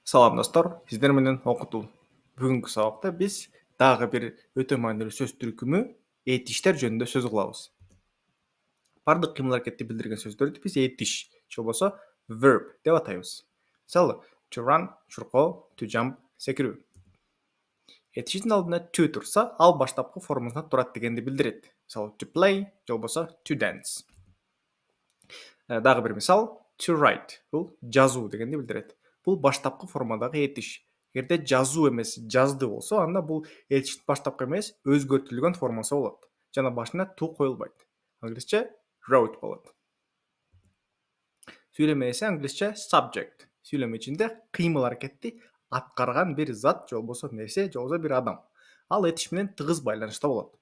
Салам достор, сіздер менен окутуу. Бүгүнкү сабакта биз дагы бир өтө маанилүү сөз түркүмү этиштер жөнүндө сөз кылабыз. Бардык кыймыл-аракетти билдирген сөздөрдү биз этиш же болбосо verb деп атайбыз. Мисалы, to run, чуркоо, to jump, секирүү. Этиштин алдында to турса, ал баштапкы формасынан турат дегенди билдирет. Мисалы, to play же болбосо to dance. Дагы бир мисал, to write. Бул жазуу дегенди билдирет. Бул баштапкы формадагы этиш. Эгерде жазуу эмес жазды болсо, анда бул этиштин баштапкы эмес өзгөртүлгөн формасы болот. Жана башына to коюлбайт. Англисче wrote болот. Сүйлөмө эсе англисче subject. Сүйлөмө ичинде кыймыл-аракетти аткарган бир зат же болбосо нерсе же болбосо бир адам. Ал этиш менен тыгыз байланышта болот.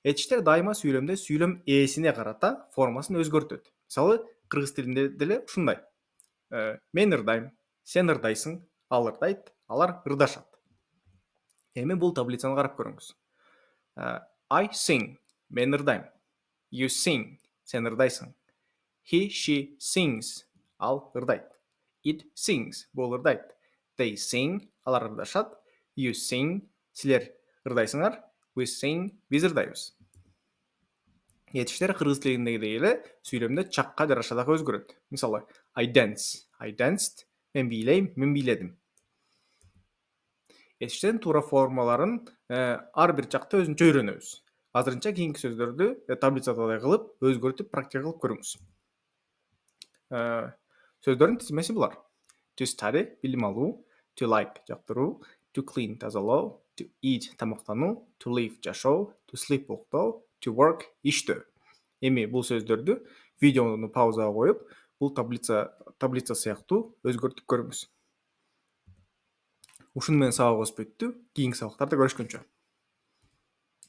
Этиштер дайыма сүйлөмдө сүйлөм ээсине карата формасын өзгөртөт. Мисалы, кыргыз тилинде деле ушундай. Мен ырдайм, сен ырдайсың, ал ырдайт, алар ырдашат. Эми бул таблицаны карап көрүңүз. I sing, мен ырдайм. You sing, сен ырдайсың. He, she sings, ал ырдайт. It sings, бул ырдайт. They sing, алар ырдашат. You sing, силер ырдайсыңар. We sing, биз ырдайбыз. Этиштер кыргыз тилиндегидей эле сүйлөмдө чакка жараша дагы өзгөрөт. Мисалы, I dance, I danced, мен бийлейм, мен бийледим. Этиштердин туура формаларын ар бир жакта өзүнчө үйрөнөбүз. Азырынча кийинки сөздөрдү таблицадагыдай кылып, өзгөртүп практика кылып көрүңүз. Сөздөрдүн тизмеси булар. To study, билим алуу, to like, жактыруу, to clean, тазалоо, to eat, тамактануу, to live, жашоо, to sleep, уктоо, to work, иштөө. Эми бул сөздөрдү видеону паузага коюп, бул таблица сыяктуу өзгөртүп көрүңүз. Ушуну менен сабагыбыз бүттү. Кийинки сабактарда көрүшкөнчө.